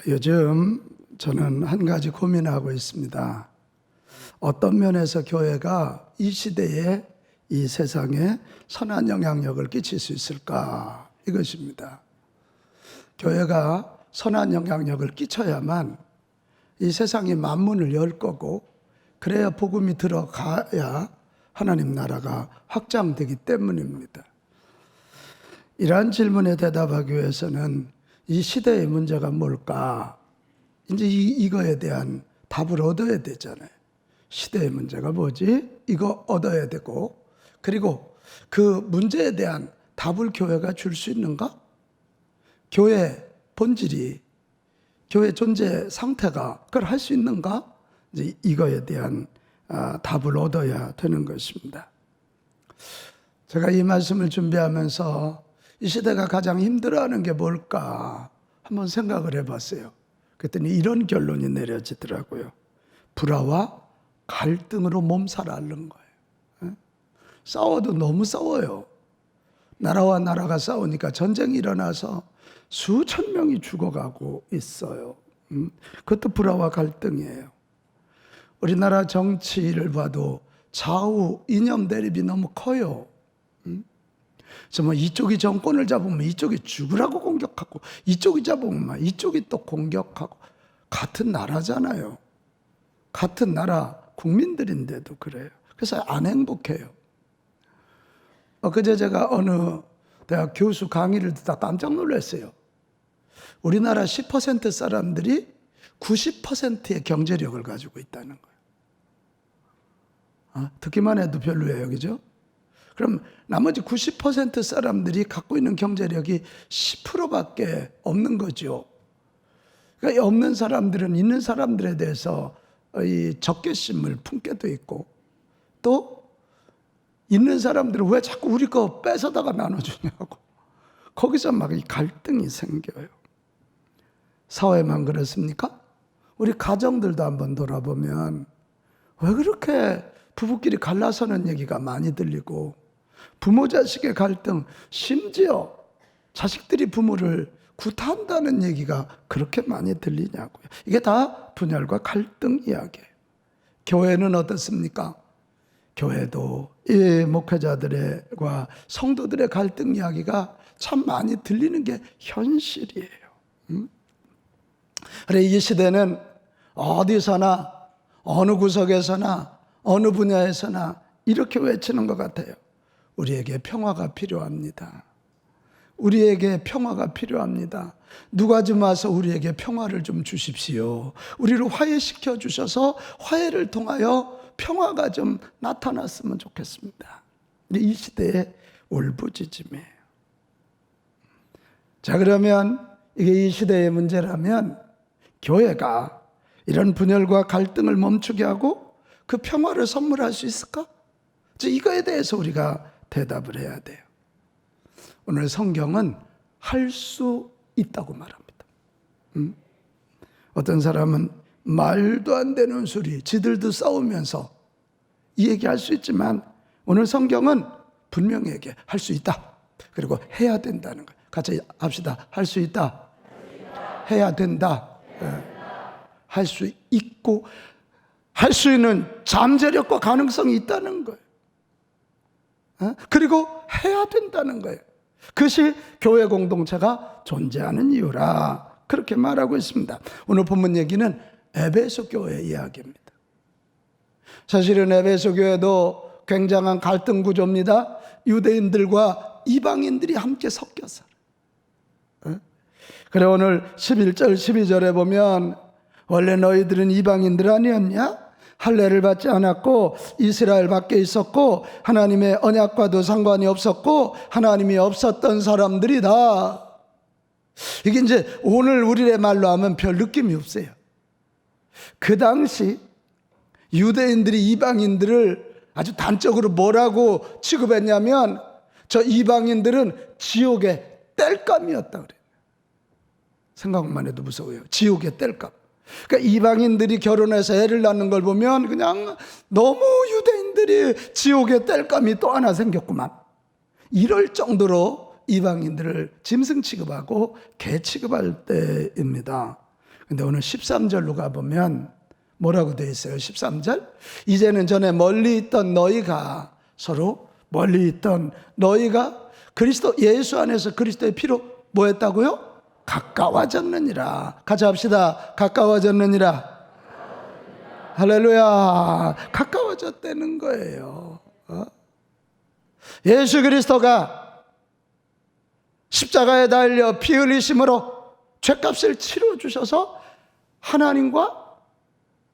요즘 저는 한 가지 고민하고 있습니다. 어떤 면에서 교회가 이 시대에 이 세상에 선한 영향력을 끼칠 수 있을까? 이것입니다. 교회가 선한 영향력을 끼쳐야만 이 세상이 만문을 열 거고, 그래야 복음이 들어가야 하나님 나라가 확장되기 때문입니다. 이러한 질문에 대답하기 위해서는 이 시대의 문제가 뭘까? 이제 이거에 대한 답을 얻어야 되잖아요. 시대의 문제가 뭐지? 이거 얻어야 되고, 그리고 그 문제에 대한 답을 교회가 줄 수 있는가? 교회 본질이, 교회 존재 상태가 그걸 할 수 있는가? 이제 이거에 대한 답을 얻어야 되는 것입니다. 제가 이 말씀을 준비하면서 이 시대가 가장 힘들어하는 게 뭘까 한번 생각을 해봤어요. 그랬더니 이런 결론이 내려지더라고요. 불화와 갈등으로 몸살 앓는 거예요. 싸워도 너무 싸워요. 나라와 나라가 싸우니까 전쟁이 일어나서 수천 명이 죽어가고 있어요. 그것도 불화와 갈등이에요. 우리나라 정치를 봐도 좌우 이념 대립이 너무 커요. 정말 이쪽이 정권을 잡으면 이쪽이 죽으라고 공격하고, 이쪽이 잡으면 이쪽이 또 공격하고. 같은 나라잖아요. 같은 나라 국민들인데도 그래요. 그래서 안 행복해요. 그제 제가 어느 대학 교수 강의를 듣다 깜짝 놀랐어요. 우리나라 10% 사람들이 90%의 경제력을 가지고 있다는 거예요. 듣기만 해도 별로예요, 그죠? 그럼 나머지 90% 사람들이 갖고 있는 경제력이 10%밖에 없는 거죠. 그러니까 없는 사람들은 있는 사람들에 대해서 이 적개심을 품게 돼 있고, 또 있는 사람들은 왜 자꾸 우리 거 뺏어다가 나눠주냐고, 거기서 막 이 갈등이 생겨요. 사회만 그렇습니까? 우리 가정들도 한번 돌아보면 왜 그렇게 부부끼리 갈라서는 얘기가 많이 들리고, 부모 자식의 갈등, 심지어 자식들이 부모를 구타한다는 얘기가 그렇게 많이 들리냐고요. 이게 다 분열과 갈등 이야기예요. 교회는 어떻습니까? 교회도 이 목회자들과 성도들의 갈등 이야기가 참 많이 들리는 게 현실이에요. 그래, 이 시대는 어디서나 어느 구석에서나 어느 분야에서나 이렇게 외치는 것 같아요. 우리에게 평화가 필요합니다. 우리에게 평화가 필요합니다. 누가 좀 와서 우리에게 평화를 좀 주십시오. 우리를 화해시켜 주셔서 화해를 통하여 평화가 좀 나타났으면 좋겠습니다. 이 시대의 울부짖음이에요. 자, 그러면 이게 이 시대의 문제라면 교회가 이런 분열과 갈등을 멈추게 하고 그 평화를 선물할 수 있을까? 이거에 대해서 우리가 대답을 해야 돼요. 오늘 성경은 할 수 있다고 말합니다. 어떤 사람은 말도 안 되는 소리, 지들도 싸우면서 이 얘기할 수 있지만, 오늘 성경은 분명히 얘기해. 할 수 있다. 그리고 해야 된다는 거예요. 같이 합시다. 할 수 있다. 해야 된다. 할 수 있고, 할 수 있는 잠재력과 가능성이 있다는 거예요. 그리고 해야 된다는 거예요. 그것이 교회 공동체가 존재하는 이유라, 그렇게 말하고 있습니다. 오늘 본문 얘기는 에베소 교회 이야기입니다. 사실은 에베소 교회도 굉장한 갈등 구조입니다. 유대인들과 이방인들이 함께 섞여 살아요. 그래, 오늘 11절 12절에 보면, 원래 너희들은 이방인들 아니었냐? 할례를 받지 않았고 이스라엘 밖에 있었고 하나님의 언약과도 상관이 없었고 하나님이 없었던 사람들이다. 이게 이제 오늘 우리의 말로 하면 별 느낌이 없어요. 그 당시 유대인들이 이방인들을 아주 단적으로 뭐라고 취급했냐면, 저 이방인들은 지옥의 땔감이었다 그래요. 생각만 해도 무서워요. 지옥의 땔감. 그러니까 이방인들이 결혼해서 애를 낳는 걸 보면 그냥 너무 유대인들이 지옥의 땔감이 또 하나 생겼구만, 이럴 정도로 이방인들을 짐승 취급하고 개 취급할 때입니다. 근데 오늘 13절로 가보면 뭐라고 되어 있어요? 13절? 이제는 전에 멀리 있던 너희가, 서로 멀리 있던 너희가 그리스도 예수 안에서 그리스도의 피로 뭐 했다고요? 가까워졌느니라. 같이 합시다. 가까워졌느니라. 할렐루야. 가까워졌다는 거예요. 예수 그리스도가 십자가에 달려 피 흘리심으로 죄값을 치러주셔서 하나님과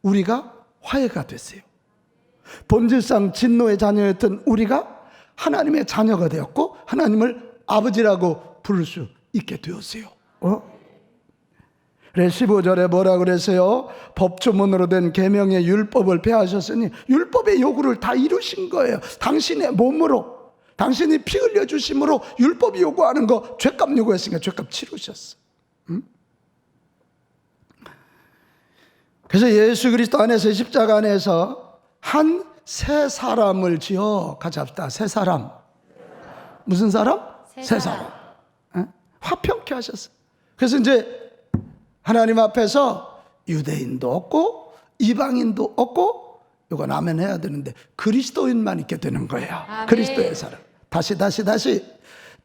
우리가 화해가 됐어요. 본질상 진노의 자녀였던 우리가 하나님의 자녀가 되었고 하나님을 아버지라고 부를 수 있게 되었어요. 그래서 15절에 뭐라 그랬어요? 법조문으로 된 계명의 율법을 폐하셨으니 율법의 요구를 다 이루신 거예요. 당신의 몸으로, 당신이 피 흘려 주심으로 율법이 요구하는 거 죄값 요구했으니까 죄값 치르셨어. 그래서 예수 그리스도 안에서 십자가 안에서 한 새 사람을 지어, 같이 합시다. 새 사람. 무슨 사람? 새 사람. 화평케 하셨어요. 그래서 이제 하나님 앞에서 유대인도 없고 이방인도 없고, 이건 아멘 해야 되는데 그리스도인만 있게 되는 거예요. 아멘. 그리스도의 사람. 다시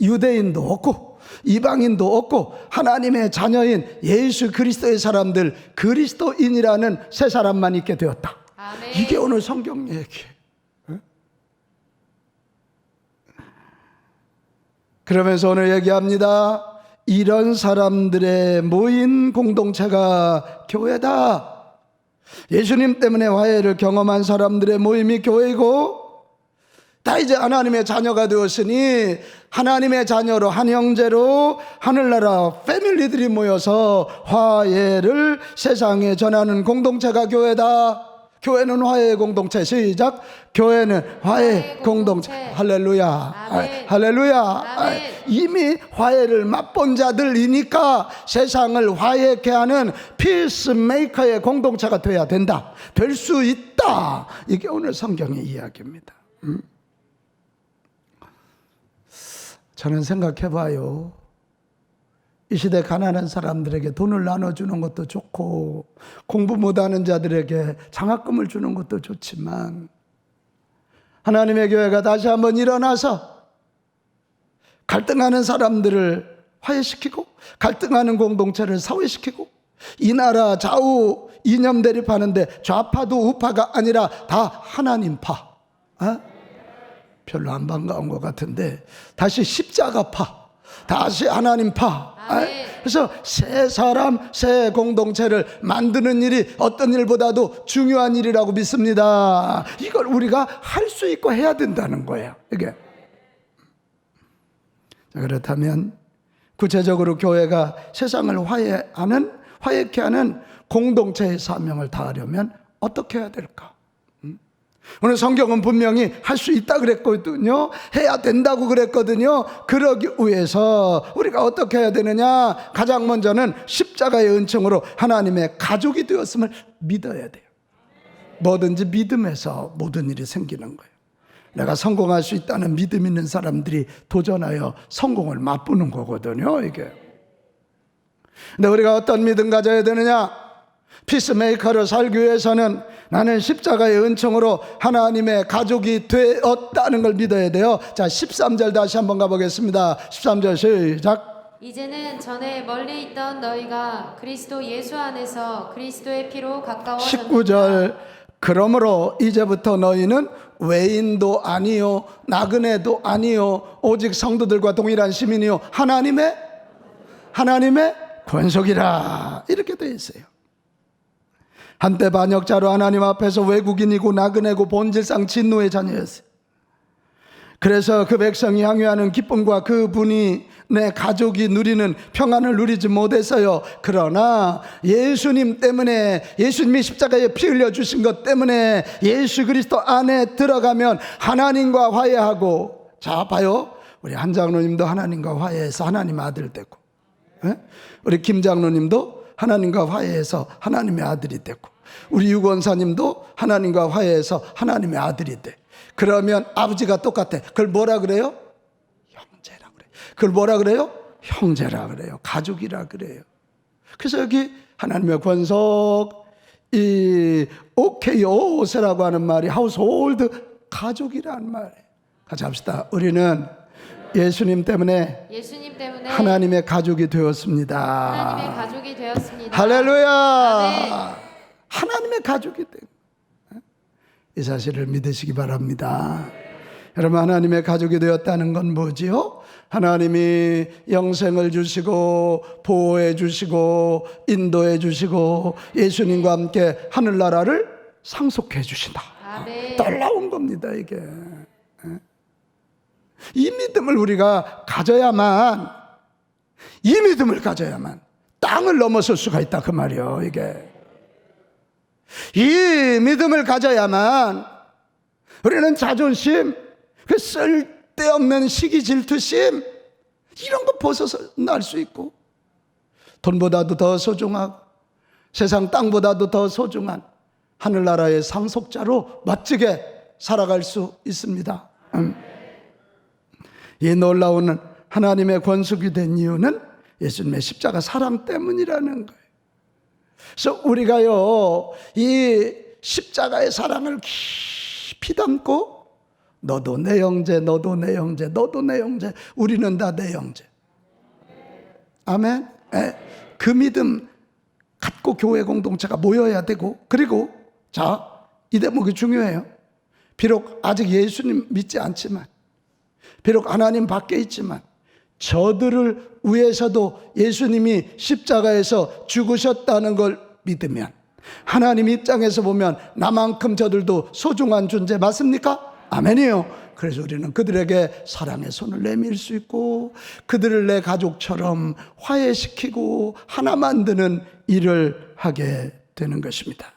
유대인도 없고 이방인도 없고 하나님의 자녀인 예수 그리스도의 사람들, 그리스도인이라는 새 사람만 있게 되었다. 아멘. 이게 오늘 성경 얘기예요. 그러면서 오늘 얘기합니다. 이런 사람들의 모인 공동체가 교회다. 예수님 때문에 화해를 경험한 사람들의 모임이 교회이고, 다 이제 하나님의 자녀가 되었으니 하나님의 자녀로, 한 형제로 하늘나라 패밀리들이 모여서 화해를 세상에 전하는 공동체가 교회다. 교회는 화해의 공동체. 시작. 교회는 화해의 공동체. 할렐루야. 아멘. 할렐루야. 아멘. 이미 화해를 맛본 자들이니까 세상을 화해케 하는 피스메이커의 공동체가 돼야 된다. 될 수 있다. 이게 오늘 성경의 이야기입니다. 저는 생각해봐요. 이 시대 가난한 사람들에게 돈을 나눠주는 것도 좋고 공부 못하는 자들에게 장학금을 주는 것도 좋지만, 하나님의 교회가 다시 한번 일어나서 갈등하는 사람들을 화해시키고 갈등하는 공동체를 사회시키고, 이 나라 좌우 이념 대립하는데 좌파도 우파가 아니라 다 하나님파, 별로 안 반가운 것 같은데 다시 십자가파, 다시 하나님파. 그래서 새 사람, 새 공동체를 만드는 일이 어떤 일보다도 중요한 일이라고 믿습니다. 이걸 우리가 할 수 있고 해야 된다는 거예요. 이게. 자, 그렇다면 구체적으로 교회가 세상을 화해케 하는 공동체의 사명을 다하려면 어떻게 해야 될까? 오늘 성경은 분명히 할 수 있다 그랬거든요. 해야 된다고 그랬거든요. 그러기 위해서 우리가 어떻게 해야 되느냐? 가장 먼저는 십자가의 은총으로 하나님의 가족이 되었음을 믿어야 돼요. 뭐든지 믿음에서 모든 일이 생기는 거예요. 내가 성공할 수 있다는 믿음 있는 사람들이 도전하여 성공을 맛보는 거거든요, 이게. 근데 우리가 어떤 믿음 가져야 되느냐? 피스메이커로 살기 위해서는 나는 십자가의 은총으로 하나님의 가족이 되었다는 걸 믿어야 돼요. 자, 13절 다시 한번 가보겠습니다. 13절 시작. 이제는 전에 멀리 있던 너희가 그리스도 예수 안에서 그리스도의 피로 가까워졌느니라. 19절. 그러므로 이제부터 너희는 외인도 아니요 나그네도 아니요 오직 성도들과 동일한 시민이요 하나님의 권속이라. 이렇게 되어 있어요. 한때 반역자로 하나님 앞에서 외국인이고 나그네고 본질상 진노의 자녀였어요. 그래서 그 백성이 향유하는 기쁨과 그분이 내 가족이 누리는 평안을 누리지 못했어요. 그러나 예수님 때문에, 예수님이 십자가에 피 흘려주신 것 때문에 예수 그리스도 안에 들어가면 하나님과 화해하고, 자 봐요, 우리 한 장로님도 하나님과 화해해서 하나님 아들 되고, 우리 김 장로님도 하나님과 화해해서 하나님의 아들이 되고, 우리 유 권사님도 하나님과 화해해서 하나님의 아들이 돼. 그러면 아버지가 똑같아. 그걸 뭐라 그래요? 형제라 그래요. 그걸 뭐라 그래요? 형제라 그래요. 가족이라 그래요. 그래서 여기 하나님의 권속, 이 오케이오세라고 하는 말이 하우스홀드, 가족이라는 말이에요. 같이 합시다. 우리는 예수님 때문에 하나님의 가족이 되었습니다. 하나님의 가족이 되었습니다. 할렐루야. 아멘. 하나님의 가족이 되고, 이 사실을 믿으시기 바랍니다. 여러분, 하나님의 가족이 되었다는 건 뭐지요? 하나님이 영생을 주시고 보호해 주시고 인도해 주시고 예수님과 함께 하늘나라를 상속해 주신다. 아멘. 놀라운 겁니다, 이게. 이 믿음을 우리가 가져야만, 이 믿음을 가져야만 땅을 넘어설 수가 있다, 그 말이요. 이게 이 믿음을 가져야만 우리는 자존심, 그 쓸데없는 시기 질투심, 이런 거 벗어서 날 수 있고, 돈보다도 더 소중하고 세상 땅보다도 더 소중한 하늘나라의 상속자로 멋지게 살아갈 수 있습니다. 이 놀라운 하나님의 권속이 된 이유는 예수님의 십자가 사랑 때문이라는 거예요. 그래서 우리가요, 이 십자가의 사랑을 깊이 담고, 너도 내 형제, 너도 내 형제, 너도 내 형제, 우리는 다 내 형제. 아멘. 그 믿음 갖고 교회 공동체가 모여야 되고, 그리고 자, 이 대목이 중요해요. 비록 아직 예수님 믿지 않지만, 비록 하나님 밖에 있지만, 저들을 위해서도 예수님이 십자가에서 죽으셨다는 걸 믿으면, 하나님 입장에서 보면 나만큼 저들도 소중한 존재 맞습니까? 아멘이요. 그래서 우리는 그들에게 사랑의 손을 내밀 수 있고, 그들을 내 가족처럼 화해시키고 하나 만드는 일을 하게 되는 것입니다.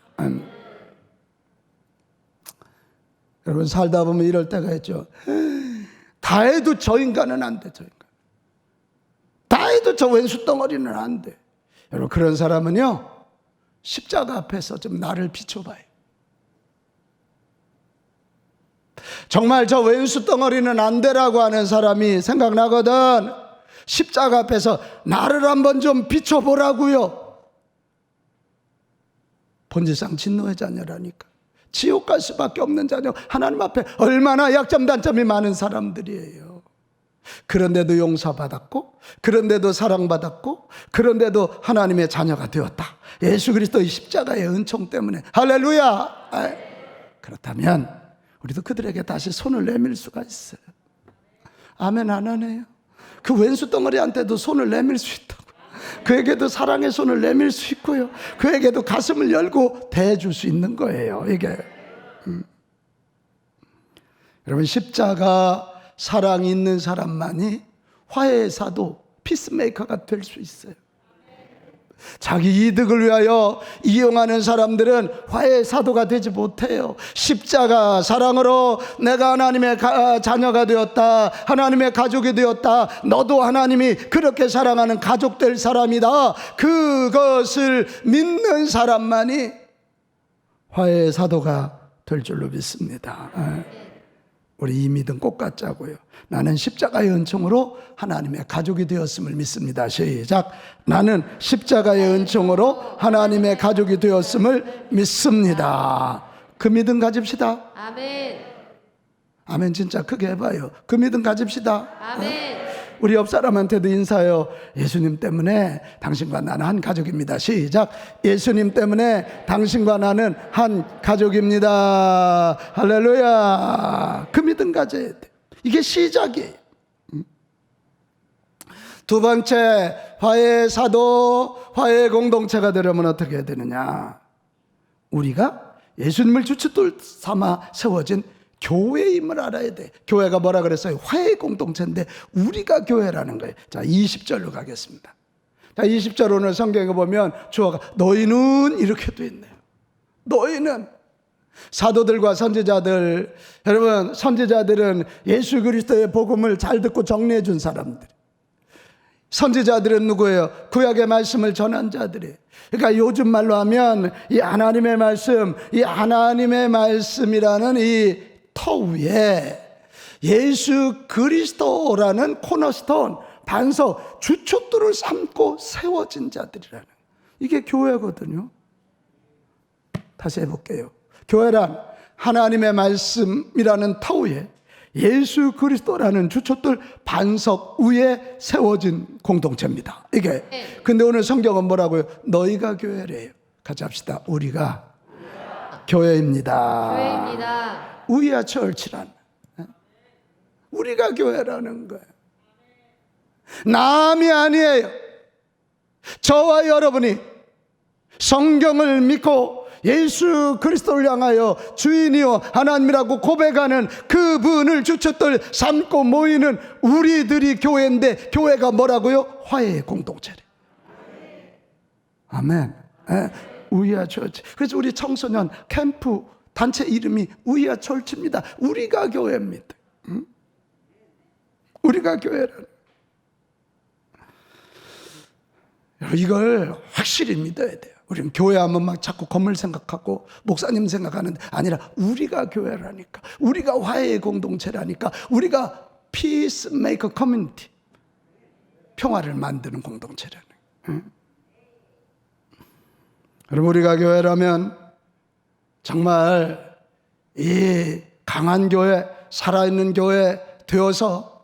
여러분, 살다 보면 이럴 때가 있죠. 다 해도 저 인간은 안 돼, 저 인간. 다 해도 저 왼수 덩어리는 안 돼. 여러분, 그런 사람은요, 십자가 앞에서 좀 나를 비춰봐요. 정말 저 왼수 덩어리는 안 되라고 하는 사람이 생각나거든. 십자가 앞에서 나를 한번 좀 비춰보라고요. 본질상 진노의 자녀라니까. 지옥 갈 수밖에 없는 자녀, 하나님 앞에 얼마나 약점 단점이 많은 사람들이에요. 그런데도 용서받았고, 그런데도 사랑받았고, 그런데도 하나님의 자녀가 되었다. 예수 그리스도의 십자가의 은총 때문에. 할렐루야. 그렇다면 우리도 그들에게 다시 손을 내밀 수가 있어요. 아멘 안 하네요. 그 왼수 덩어리한테도 손을 내밀 수 있다고. 그에게도 사랑의 손을 내밀 수 있고요, 그에게도 가슴을 열고 대해줄 수 있는 거예요, 이게. 여러분, 십자가 사랑이 있는 사람만이 화해의 사도, 피스메이커가 될 수 있어요. 자기 이득을 위하여 이용하는 사람들은 화해의 사도가 되지 못해요. 십자가 사랑으로 내가 하나님의 자녀가 되었다, 하나님의 가족이 되었다, 너도 하나님이 그렇게 사랑하는 가족 될 사람이다, 그것을 믿는 사람만이 화해의 사도가 될 줄로 믿습니다. 우리 이 믿음 꼭 갖자고요. 나는 십자가의 은총으로 하나님의 가족이 되었음을 믿습니다. 시작. 나는 십자가의 은총으로 하나님의 가족이 되었음을 믿습니다. 그 믿음 가집시다. 아멘. 아멘. 진짜 크게 해봐요. 그 믿음 가집시다. 아멘. 우리 옆 사람한테도 인사해요. 예수님 때문에 당신과 나는 한 가족입니다. 시작. 예수님 때문에 당신과 나는 한 가족입니다. 할렐루야. 그 믿음 가져야 돼. 이게 시작이에요. 두 번째, 화해의 사도, 화해의 공동체가 되려면 어떻게 해야 되느냐? 우리가 예수님을 주춧돌 삼아 세워진 교회임을 알아야 돼. 교회가 뭐라 그랬어요? 화해의 공동체인데 우리가 교회라는 거예요. 자, 20절로 가겠습니다. 자, 20절 오늘 성경에 보면 주어가 너희는 이렇게 돼 있네요. 너희는 사도들과 선지자들, 여러분, 선지자들은 예수 그리스도의 복음을 잘 듣고 정리해 준 사람들. 선지자들은 누구예요? 구약의 말씀을 전한 자들이에요. 그러니까 요즘 말로 하면 이 하나님의 말씀, 이 하나님의 말씀이라는 이 터 위에 예수 그리스도라는 코너스톤, 반석, 주춧돌을 삼고 세워진 자들이라는. 이게 교회거든요. 다시 해볼게요. 교회란 하나님의 말씀이라는 타우에 예수 그리스도라는 주춧돌 반석 위에 세워진 공동체입니다. 이게. 근데 오늘 성경은 뭐라고요? 너희가 교회래요. 같이 합시다. 우리가 교회입니다. 교회입니다. We are church란. 우리가 교회라는 거예요. 남이 아니에요. 저와 여러분이 성경을 믿고 예수 그리스도를 향하여 주인이요 하나님이라고 고백하는 그분을 주춧돌 삼고 모이는 우리들이 교회인데, 교회가 뭐라고요? 화해의 공동체래. 아멘. We are church. 그래서 우리 청소년 캠프 단체 이름이 We are church입니다. 우리가 교회입니다. 우리가 교회라는. 이걸 확실히 믿어야 돼요. 우리는 교회하면 막 자꾸 건물 생각하고 목사님 생각하는데 아니라 우리가 교회라니까, 우리가 화해의 공동체라니까, 우리가 peacemaker community, 평화를 만드는 공동체라는. 여러분, 우리가 교회라면 정말 이 강한 교회, 살아있는 교회 되어서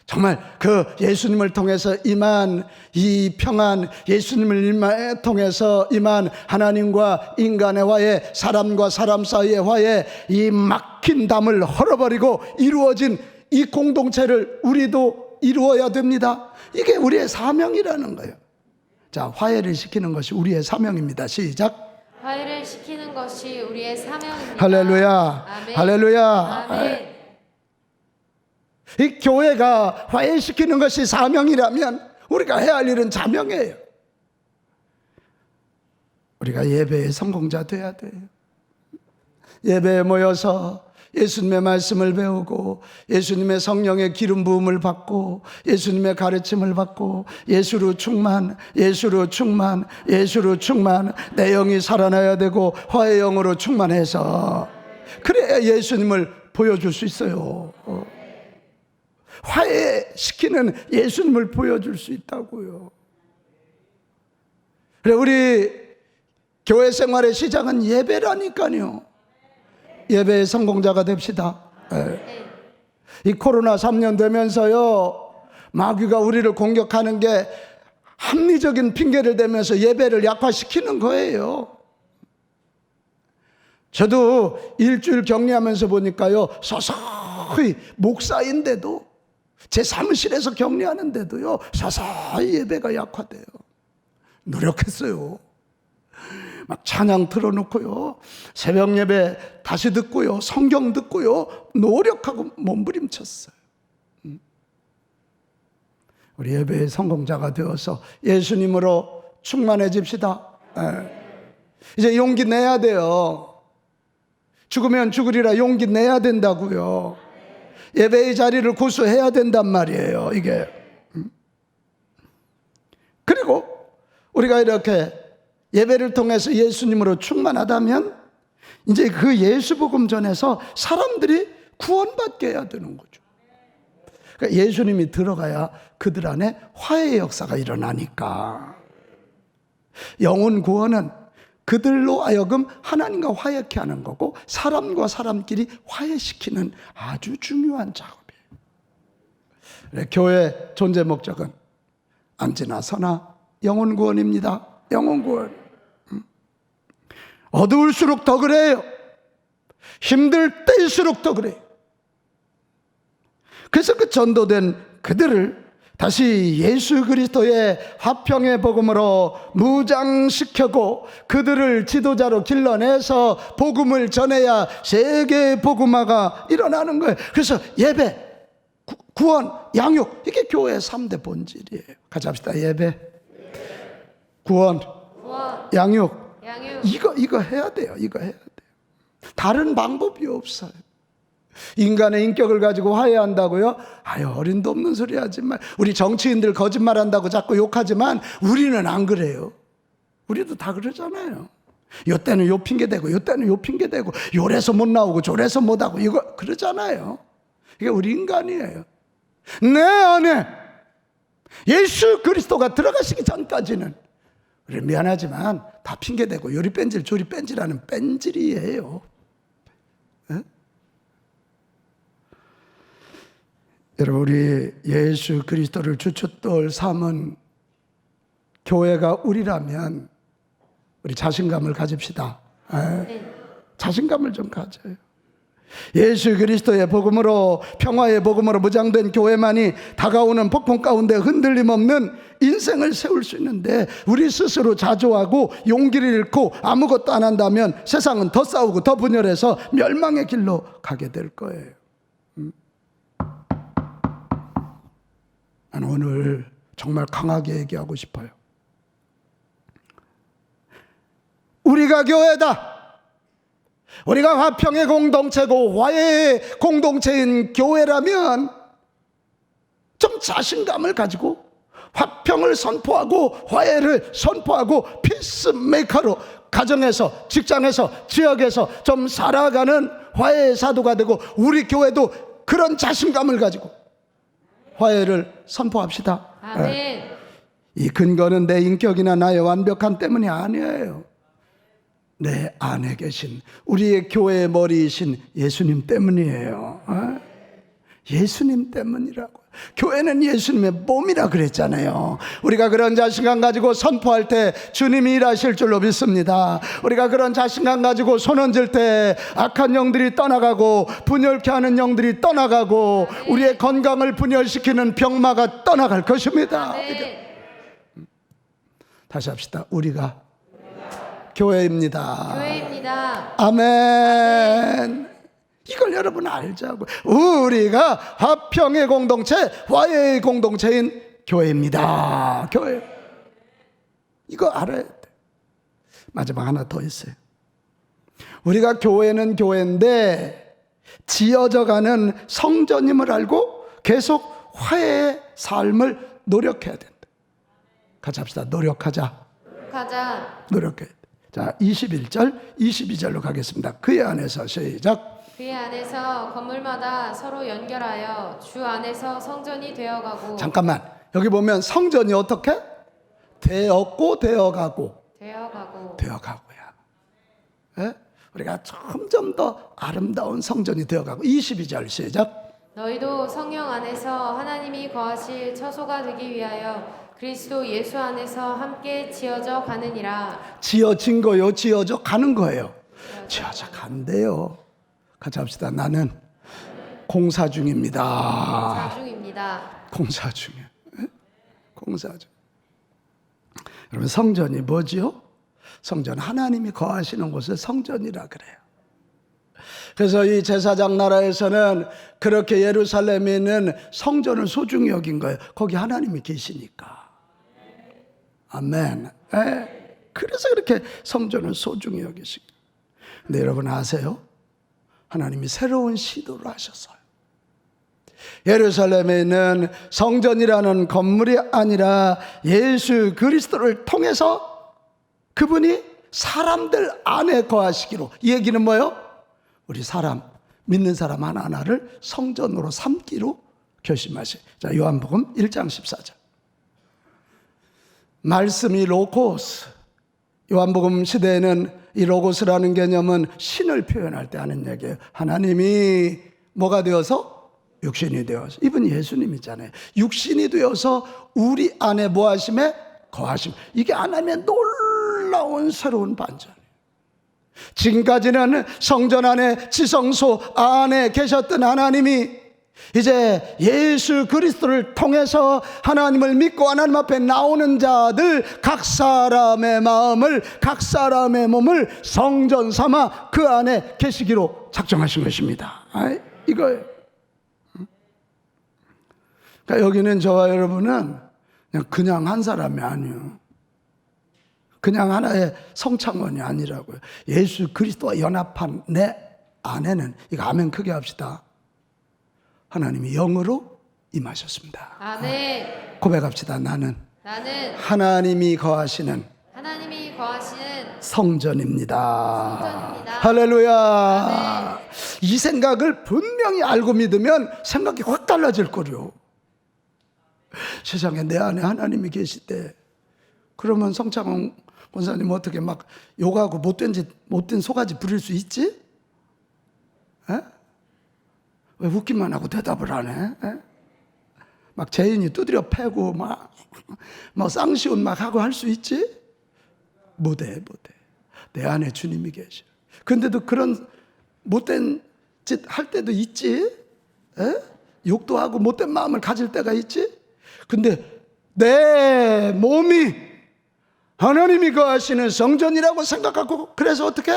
정말 그 예수님을 통해서 임한 이 평안, 예수님을 통해서 임한 하나님과 인간의 화해, 사람과 사람 사이의 화해, 이 막힌 담을 헐어버리고 이루어진 이 공동체를 우리도 이루어야 됩니다. 이게 우리의 사명이라는 거예요. 자, 화해를 시키는 것이 우리의 사명입니다. 시작. 화해를 시키는 것이 우리의 사명입니다. 할렐루야. 아멘. 할렐루야. 아멘. 이 교회가 화해시키는 것이 사명이라면 우리가 해야 할 일은 자명이에요. 우리가 예배의 성공자 돼야 돼요. 예배에 모여서 예수님의 말씀을 배우고 예수님의 성령의 기름 부음을 받고 예수님의 가르침을 받고 예수로 충만, 예수로 충만, 예수로 충만, 내 영이 살아나야 되고 화해의 영으로 충만해서 그래야 예수님을 보여줄 수 있어요. 화해시키는 예수님을 보여줄 수 있다고요. 그래, 우리 교회 생활의 시작은 예배라니까요. 예배의 성공자가 됩시다. 이 코로나 3년 되면서요, 마귀가 우리를 공격하는 게 합리적인 핑계를 대면서 예배를 약화시키는 거예요. 저도 일주일 격리하면서 보니까요, 서서히 목사인데도 제 사무실에서 격리하는데도요, 서서히 예배가 약화돼요. 노력했어요. 막 찬양 틀어놓고요, 새벽 예배 다시 듣고요, 성경 듣고요, 노력하고 몸부림쳤어요. 우리 예배의 성공자가 되어서 예수님으로 충만해집시다. 이제 용기 내야 돼요. 죽으면 죽으리라 용기 내야 된다고요. 예배의 자리를 고수해야 된단 말이에요, 이게. 그리고 우리가 이렇게 예배를 통해서 예수님으로 충만하다면 이제 그 예수 복음 전에서 사람들이 구원받게 해야 되는 거죠. 그러니까 예수님이 들어가야 그들 안에 화해의 역사가 일어나니까. 영혼 구원은 그들로 하여금 하나님과 화해케 하는 거고 사람과 사람끼리 화해시키는 아주 중요한 작업이에요. 교회 존재 목적은 안지나 서나 영혼 구원입니다. 영혼 구원. 어두울수록 더 그래요. 힘들 때일수록 더 그래요. 그래서 그 전도된 그들을 다시 예수 그리스도의 화평의 복음으로 무장시켜고 그들을 지도자로 길러내서 복음을 전해야 세계 복음화가 일어나는 거예요. 그래서 예배, 구원, 양육, 이게 교회의 3대 본질이에요. 같이 합시다. 예배, 구원, 양육. 이거 해야 돼요. 이거 해야 돼요. 다른 방법이 없어요. 인간의 인격을 가지고 화해한다고요? 아유, 어림도 없는 소리 하지만, 우리 정치인들 거짓말한다고 자꾸 욕하지만 우리는 안 그래요. 우리도 다 그러잖아요. 요때는 요 핑계대고 요때는 요 핑계대고 요래서 못 나오고 저래서 못하고 이거 그러잖아요. 이게 우리 인간이에요. 내 안에 예수 그리스도가 들어가시기 전까지는 그래, 미안하지만 다 핑계대고 요리 뺀질 조리 뺀질하는 뺀질이에요. 에? 여러분, 우리 예수 그리스도를 주춧돌 삼은 교회가 우리라면 우리 자신감을 가집시다. 네. 자신감을 좀 가져요. 예수 그리스도의 복음으로, 평화의 복음으로 무장된 교회만이 다가오는 폭풍 가운데 흔들림 없는 인생을 세울 수 있는데, 우리 스스로 자조하고 용기를 잃고 아무것도 안 한다면 세상은 더 싸우고 더 분열해서 멸망의 길로 가게 될 거예요. 나는 오늘 정말 강하게 얘기하고 싶어요. 우리가 교회다. 우리가 화평의 공동체고 화해의 공동체인 교회라면 좀 자신감을 가지고 화평을 선포하고 화해를 선포하고 피스메이커로 가정에서, 직장에서, 지역에서 좀 살아가는 화해의 사도가 되고, 우리 교회도 그런 자신감을 가지고 화해를 선포합시다. 아멘. 이 근거는 내 인격이나 나의 완벽함 때문이 아니에요. 내 안에 계신 우리의 교회의 머리이신 예수님 때문이에요. 예수님 때문이라고. 교회는 예수님의 몸이라 그랬잖아요. 우리가 그런 자신감 가지고 선포할 때 주님이 일하실 줄로 믿습니다. 우리가 그런 자신감 가지고 손흔질 때 악한 영들이 떠나가고, 분열케 하는 영들이 떠나가고, 우리의 건강을 분열시키는 병마가 떠나갈 것입니다. 다시 합시다. 우리가 교회입니다. 교회입니다. 아멘. 이걸 여러분 알자고. 우리가 화평의 공동체, 화해의 공동체인 교회입니다. 교회. 이거 알아야 돼. 마지막 하나 더 있어요. 우리가 교회는 교회인데 지어져가는 성전임을 알고 계속 화해의 삶을 노력해야 된다. 같이 합시다. 노력하자. 노력해야 돼. 자, 21절, 22절로 가겠습니다. 그의 안에서 시작. 그의 안에서 건물마다 서로 연결하여 주 안에서 성전이 되어가고. 잠깐만, 여기 보면 성전이 어떻게? 되었고 되어가고. 되어가고야. 예? 우리가 점점 더 아름다운 성전이 되어가고. 22절 시작. 너희도 성령 안에서 하나님이 거하실 처소가 되기 위하여 그리스도 예수 안에서 함께 지어져 가느니라. 지어진 거요, 지어져 가는 거예요. 지어져 간대요. 같이 합시다. 나는 공사 중입니다. 공사 중이에요. 공사 중. 여러분, 성전이 뭐지요? 성전, 하나님이 거하시는 곳을 성전이라 그래요. 그래서 이 제사장 나라에서는 그렇게 예루살렘에 있는 성전을 소중히 여긴 거예요. 거기 하나님이 계시니까. 아멘. 그래서 그렇게 성전을 소중히 여기시고. 근데 여러분 아세요? 하나님이 새로운 시도를 하셨어요. 예루살렘에 있는 성전이라는 건물이 아니라 예수 그리스도를 통해서 그분이 사람들 안에 거하시기로. 이 얘기는 뭐예요? 우리 사람, 믿는 사람 하나하나를 성전으로 삼기로 결심하세요. 자, 요한복음 1장 14절. 말씀이 로고스. 요한복음 시대에는 이 로고스라는 개념은 신을 표현할 때 하는 얘기예요. 하나님이 뭐가 되어서? 육신이 되어서. 이분 예수님이잖아요. 육신이 되어서 우리 안에 뭐 하심에? 거하심. 이게 하나님의 놀라운 새로운 반전이에요. 지금까지는 성전 안에, 지성소 안에 계셨던 하나님이 이제 예수 그리스도를 통해서 하나님을 믿고 하나님 앞에 나오는 자들, 각 사람의 마음을, 각 사람의 몸을 성전 삼아 그 안에 계시기로 작정하신 것입니다. 이거예요. 그러니까 여기는 저와 여러분은 그냥 한 사람이 아니에요. 그냥 하나의 성창원이 아니라고요. 예수 그리스도와 연합한 내 안에는, 이거 아멘 크게 합시다, 하나님이 영으로 임하셨습니다. 아멘. 고백합시다. 나는 하나님이 거하시는 성전입니다. 할렐루야. 아멘. 이 생각을 분명히 알고 믿으면 생각이 확 달라질 거요. 세상에 내 안에 하나님이 계실 때 그러면 성창원 권사님 어떻게 막 욕하고 못된 소가지 부릴 수 있지? 에? 왜 웃기만 하고 대답을 안 해? 에? 막 죄인이 두드려 패고 막 쌍시온 막 하고 할 수 있지? 못해. 내 안에 주님이 계셔. 근데도 그런 못된 짓 할 때도 있지? 에? 욕도 하고 못된 마음을 가질 때가 있지? 근데 내 몸이 하나님이 거하시는 성전이라고 생각하고, 그래서 어떻게?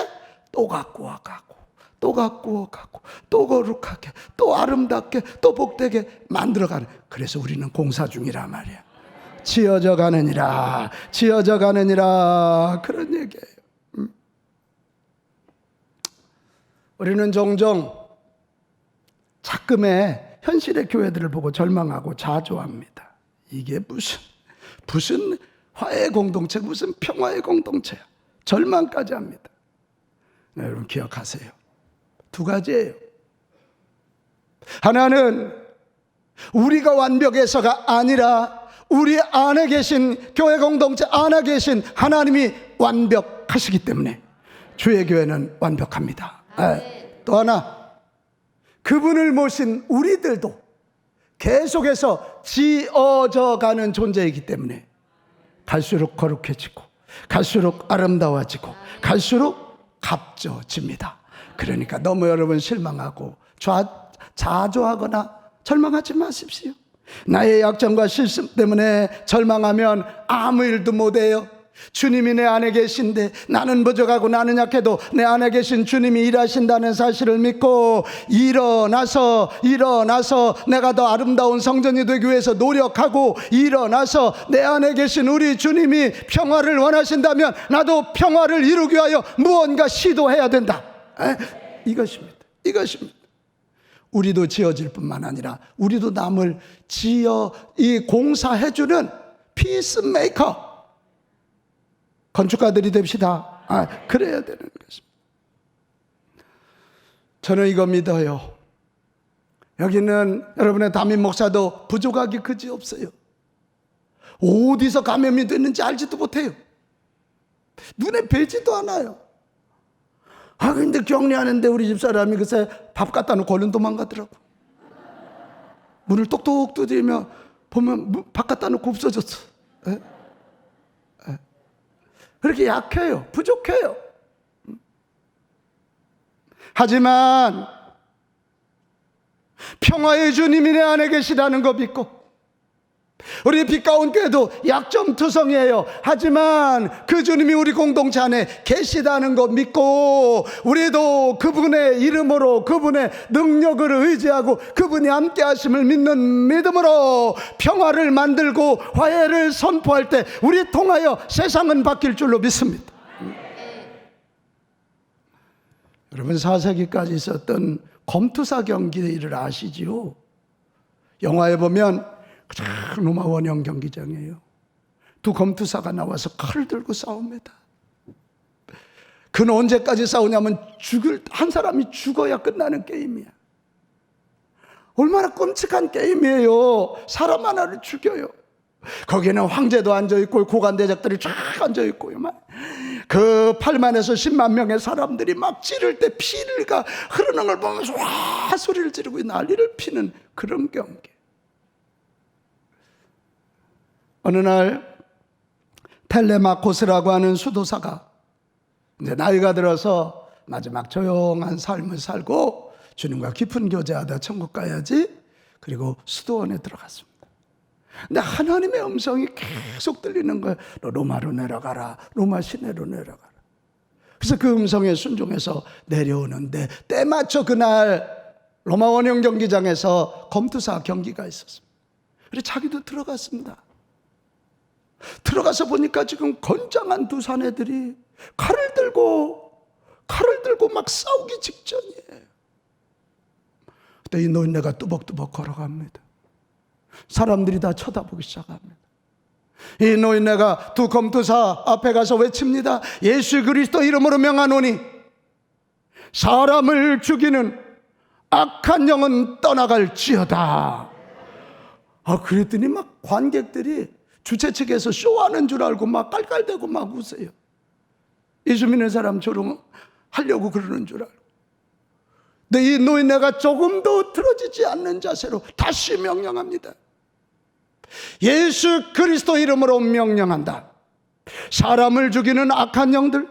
또 갖고 가고, 또 갖고 가고, 또 거룩하게, 또 아름답게, 또 복되게 만들어가는. 그래서 우리는 공사 중이란 말이야. 지어져 가느니라, 지어져 가느니라, 그런 얘기예요. 우리는 종종 작금의 현실의 교회들을 보고 절망하고 자조합니다. 이게 무슨 화해의 공동체, 무슨 평화의 공동체야. 절망까지 합니다. 네, 여러분 기억하세요. 두 가지예요. 하나는 우리가 완벽해서가 아니라 우리 안에 계신 교회 공동체 안에 계신 하나님이 완벽하시기 때문에 주의 교회는 완벽합니다. 네. 또 하나, 그분을 모신 우리들도 계속해서 지어져 가는 존재이기 때문에 갈수록 거룩해지고 갈수록 아름다워지고 갈수록 값져집니다. 그러니까 너무 여러분 실망하고 자조하거나 절망하지 마십시오. 나의 약점과 실수 때문에 절망하면 아무 일도 못해요. 주님이 내 안에 계신데 나는 부족하고 나는 약해도 내 안에 계신 주님이 일하신다는 사실을 믿고 일어나서 내가 더 아름다운 성전이 되기 위해서 노력하고, 일어나서 내 안에 계신 우리 주님이 평화를 원하신다면 나도 평화를 이루기 위하여 무언가 시도해야 된다. 이것입니다. 우리도 지어질 뿐만 아니라 우리도 남을 이 공사해주는 피스메이커, 건축가들이 됩시다. 그래야 되는 것입니다. 저는 이거 믿어요. 여기는 여러분의 담임 목사도 부족하기 그지 없어요. 어디서 감염이 됐는지 알지도 못해요. 눈에 뵈지도 않아요. 근데 격리하는데 우리 집사람이 글쎄 밥 갖다 놓고 얼른 도망가더라고. 문을 똑똑 두드리며 보면 밥 갖다 놓고 없어졌어. 그렇게 약해요. 부족해요. 하지만 평화의 주님이 내 안에 계시다는 거 믿고, 우리 빛가운 교회도 약점투성이에요. 하지만 그 주님이 우리 공동체 안에 계시다는 거 믿고, 우리도 그분의 이름으로 그분의 능력을 의지하고 그분이 함께 하심을 믿는 믿음으로 평화를 만들고 화해를 선포할 때 우리 통하여 세상은 바뀔 줄로 믿습니다. 여러분 4세기까지 있었던 검투사 경기를 아시지요? 영화에 보면 로마 원형 경기장이에요. 두 검투사가 나와서 칼을 들고 싸웁니다. 그는 언제까지 싸우냐면 한 사람이 죽어야 끝나는 게임이야. 얼마나 끔찍한 게임이에요. 사람 하나를 죽여요. 거기에는 황제도 앉아있고 고관대작들이 쫙 앉아있고요. 그 8만에서 10만 명의 사람들이 막 찌를 때 피가 흐르는 걸 보면서 와 소리를 지르고 난리를 피는 그런 경기. 어느 날 텔레마코스라고 하는 수도사가 이제 나이가 들어서 마지막 조용한 삶을 살고 주님과 깊은 교제하다 천국 가야지, 그리고 수도원에 들어갔습니다. 근데 하나님의 음성이 계속 들리는 거예요. 너 로마로 내려가라, 로마 시내로 내려가라. 그래서 그 음성에 순종해서 내려오는데 때마쳐 그날 로마 원형 경기장에서 검투사 경기가 있었습니다. 그래서 자기도 들어갔습니다. 들어가서 보니까 지금 건장한 두 사내들이 칼을 들고 막 싸우기 직전이에요. 그때 이 노인네가 뚜벅뚜벅 걸어갑니다. 사람들이 다 쳐다보기 시작합니다. 이 노인네가 두 검투사 앞에 가서 외칩니다. 예수 그리스도 이름으로 명하노니 사람을 죽이는 악한 영은 떠나갈지어다. 그랬더니 막 관객들이 주최 측에서 쇼하는 줄 알고 막 깔깔대고 막 웃어요. 예수 믿는 사람처럼 하려고 그러는 줄 알고. 근데 이 노인네가 조금도 틀어지지 않는 자세로 다시 명령합니다. 예수 그리스도 이름으로 명령한다. 사람을 죽이는 악한 영들,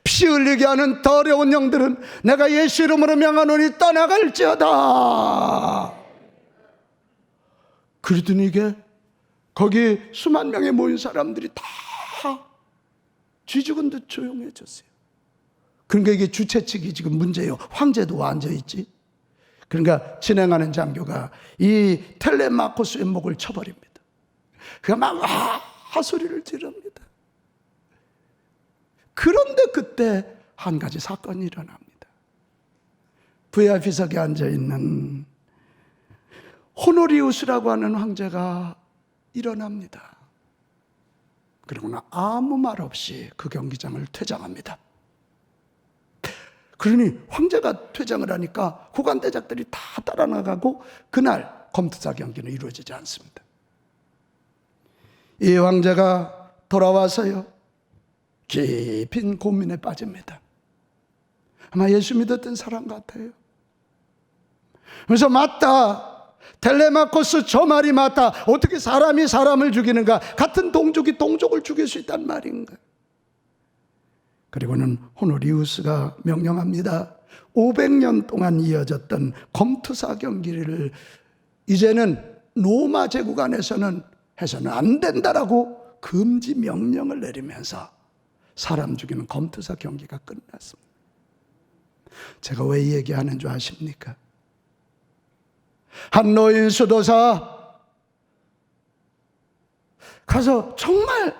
피 흘리게 하는 더러운 영들은 내가 예수 이름으로 명하노니 떠나갈지어다. 그러더니 이게 거기 수만 명에 모인 사람들이 다 쥐 죽은 듯 조용해졌어요. 그러니까 이게 주최 측이 지금 문제예요. 황제도 앉아있지. 그러니까 진행하는 장교가 이 텔레마코스의 목을 쳐버립니다. 그가 막 소리를 지릅니다. 그런데 그때 한 가지 사건이 일어납니다. VIP석에 앉아있는 호노리우스라고 하는 황제가 일어납니다. 그러고는 아무 말 없이 그 경기장을 퇴장합니다. 그러니 황제가 퇴장을 하니까 후관대작들이 다 따라 나가고 그날 검투사 경기는 이루어지지 않습니다. 이 황제가 돌아와서요, 깊은 고민에 빠집니다. 아마 예수 믿었던 사람 같아요. 그래서 맞다, 텔레마코스 저 말이 맞다. 어떻게 사람이 사람을 죽이는가? 같은 동족이 동족을 죽일 수 있단 말인가? 그리고는 호노리우스가 명령합니다. 500년 동안 이어졌던 검투사 경기를 이제는 로마 제국 안에서는 해서는 안 된다라고 금지 명령을 내리면서 사람 죽이는 검투사 경기가 끝났습니다. 제가 왜 이 얘기하는 줄 아십니까? 한 노인 수도사 가서 정말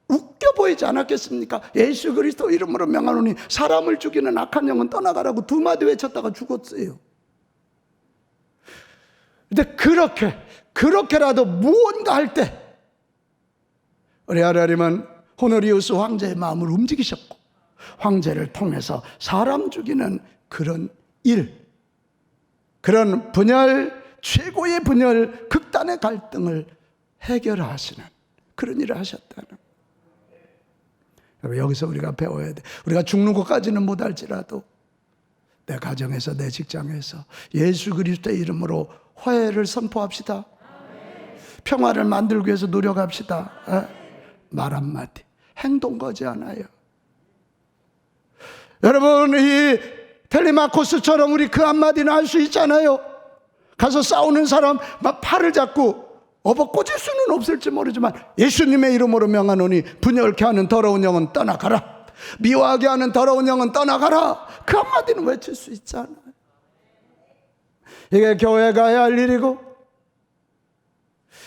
웃겨 보이지 않았겠습니까? 예수 그리스도 이름으로 명하노니 사람을 죽이는 악한 영은 떠나가라고 두 마디 외쳤다가 죽었어요. 근데 그렇게라도 무언가 할 때 우리 하나님은 호노리우스 황제의 마음을 움직이셨고 황제를 통해서 사람 죽이는 그런 일, 그런 분열, 최고의 분열, 극단의 갈등을 해결하시는 그런 일을 하셨다는. 여러분, 여기서 우리가 배워야 돼. 우리가 죽는 것까지는 못할지라도 내 가정에서, 내 직장에서 예수 그리스도의 이름으로 화해를 선포합시다. 평화를 만들기 위해서 노력합시다. 말 한마디, 행동 거지 않아요. 여러분, 이 텔레마코스처럼 우리 그 한마디는 할 수 있잖아요. 가서 싸우는 사람 막 팔을 잡고 업어 꽂을 수는 없을지 모르지만 예수님의 이름으로 명하노니 분열케 하는 더러운 영은 떠나가라, 미워하게 하는 더러운 영은 떠나가라. 그 한마디는 외칠 수 있잖아요. 이게 교회가 해야 할 일이고,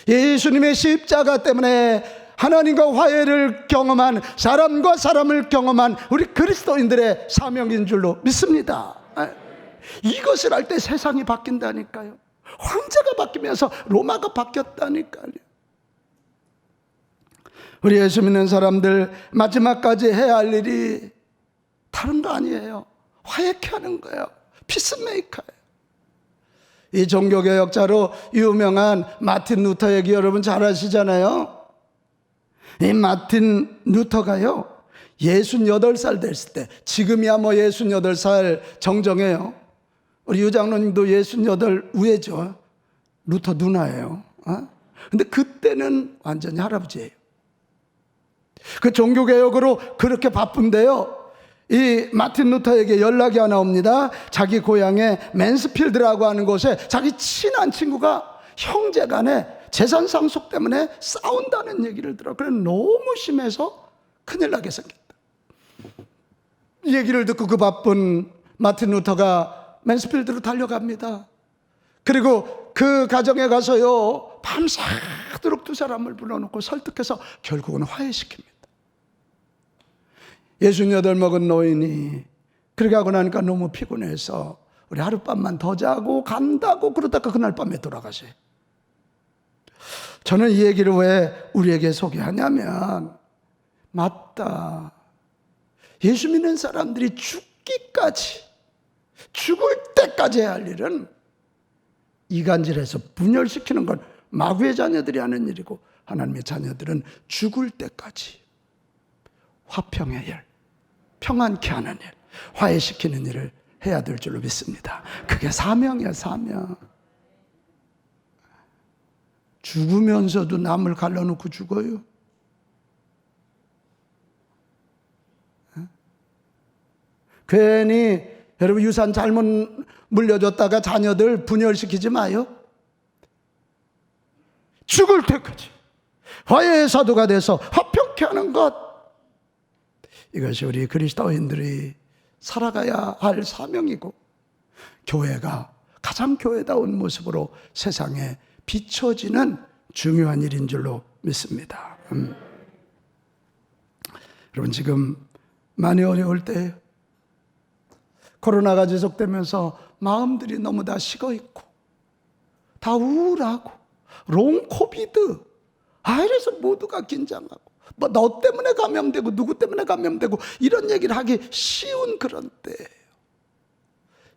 예수님의 십자가 때문에 하나님과 화해를 경험한, 사람과 사람을 경험한 우리 그리스도인들의 사명인 줄로 믿습니다. 이것을 할 때 세상이 바뀐다니까요. 황제가 바뀌면서 로마가 바뀌었다니까요. 우리 예수 믿는 사람들 마지막까지 해야 할 일이 다른 거 아니에요. 화해케 하는 거예요. 피스메이커예요. 이 종교개혁자로 유명한 마틴 루터 얘기 여러분 잘 아시잖아요. 이 마틴 루터가요 68살 됐을 때, 지금이야 뭐 68살 정정해요. 우리 유장로님도 68 우회죠. 루터 누나예요. 근데 그때는 완전히 할아버지예요. 그 종교개혁으로 그렇게 바쁜데요, 이 마틴 루터에게 연락이 하나 옵니다. 자기 고향의 맨스필드라고 하는 곳에 자기 친한 친구가 형제간에 재산 상속 때문에 싸운다는 얘기를 들어. 그래 너무 심해서 큰일 나게 생겼다. 이 얘기를 듣고 그 바쁜 마틴 루터가 맨스필드로 달려갑니다. 그리고 그 가정에 가서요 밤새도록 두 사람을 불러놓고 설득해서 결국은 화해시킵니다. 68 먹은 노인이 그렇게 하고 나니까 너무 피곤해서 우리 하룻밤만 더 자고 간다고 그러다가 그날 밤에 돌아가세요. 저는 이 얘기를 왜 우리에게 소개하냐면, 맞다, 예수 믿는 사람들이 죽기까지, 죽을 때까지 해야 할 일은 이간질해서 분열시키는 건 마귀의 자녀들이 하는 일이고, 하나님의 자녀들은 죽을 때까지 화평의 일, 평안케 하는 일, 화해시키는 일을 해야 될 줄로 믿습니다. 그게 사명이야, 사명. 죽으면서도 남을 갈라놓고 죽어요. 괜히 여러분 유산 잘못 물려줬다가 자녀들 분열시키지 마요. 죽을 때까지 화해의 사도가 돼서 화평케 하는 것, 이것이 우리 그리스도인들이 살아가야 할 사명이고, 교회가 가장 교회다운 모습으로 세상에 비춰지는 중요한 일인 줄로 믿습니다. 여러분 지금 많이 어려울 때예요. 코로나가 지속되면서 마음들이 너무 다 식어있고 다 우울하고 롱 코비드, 이래서 모두가 긴장하고 뭐 너 때문에 감염되고 누구 때문에 감염되고 이런 얘기를 하기 쉬운 그런 때예요.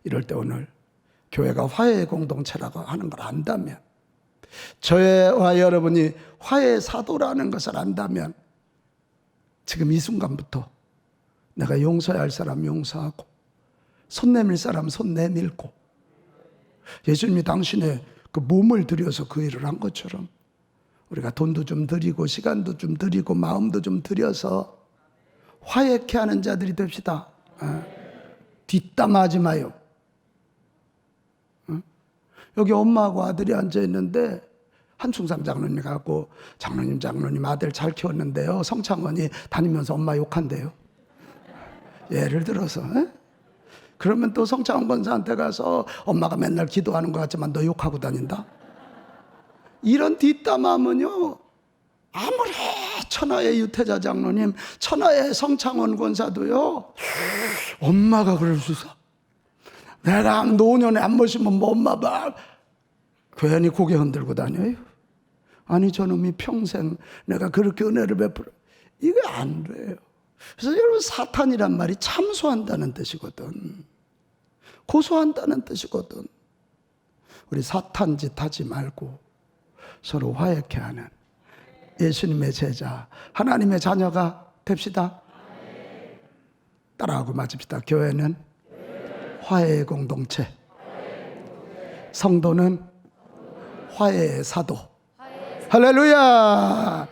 이럴 때 오늘 교회가 화해의 공동체라고 하는 걸 안다면, 저와 여러분이 화해의 사도라는 것을 안다면, 지금 이 순간부터 내가 용서해야 할 사람 용서하고, 손 내밀 사람 손 내밀고, 예수님이 당신의 그 몸을 들여서 그 일을 한 것처럼 우리가 돈도 좀 드리고 시간도 좀 드리고 마음도 좀 들여서 화해케 하는 자들이 됩시다. 뒷담화하지 마요. 여기 엄마하고 아들이 앉아있는데 한충삼 장로님 가고, 장로님 아들 잘 키웠는데요, 성창원이 다니면서 엄마 욕한대요. 예를 들어서. 그러면 또 성창원 권사한테 가서 엄마가 맨날 기도하는 것 같지만 너 욕하고 다닌다? 이런 뒷담화면요, 아무리 천하의 유태자 장로님, 천하의 성창원 권사도요, 엄마가 그럴 수 있어. 내가 노년에 안 모시면 뭐 엄마 봐. 괜히 고개 흔들고 다녀요. 아니 저놈이 평생 내가 그렇게 은혜를 베풀어. 이거 안 돼요. 그래서 여러분, 사탄이란 말이 참소한다는 뜻이거든. 고소한다는 뜻이거든. 우리 사탄 짓 하지 말고 서로 화해케 하는 예수님의 제자, 하나님의 자녀가 됩시다. 따라하고 맞읍시다. 교회는 화해의 공동체, 성도는 화해의 사도. 할렐루야.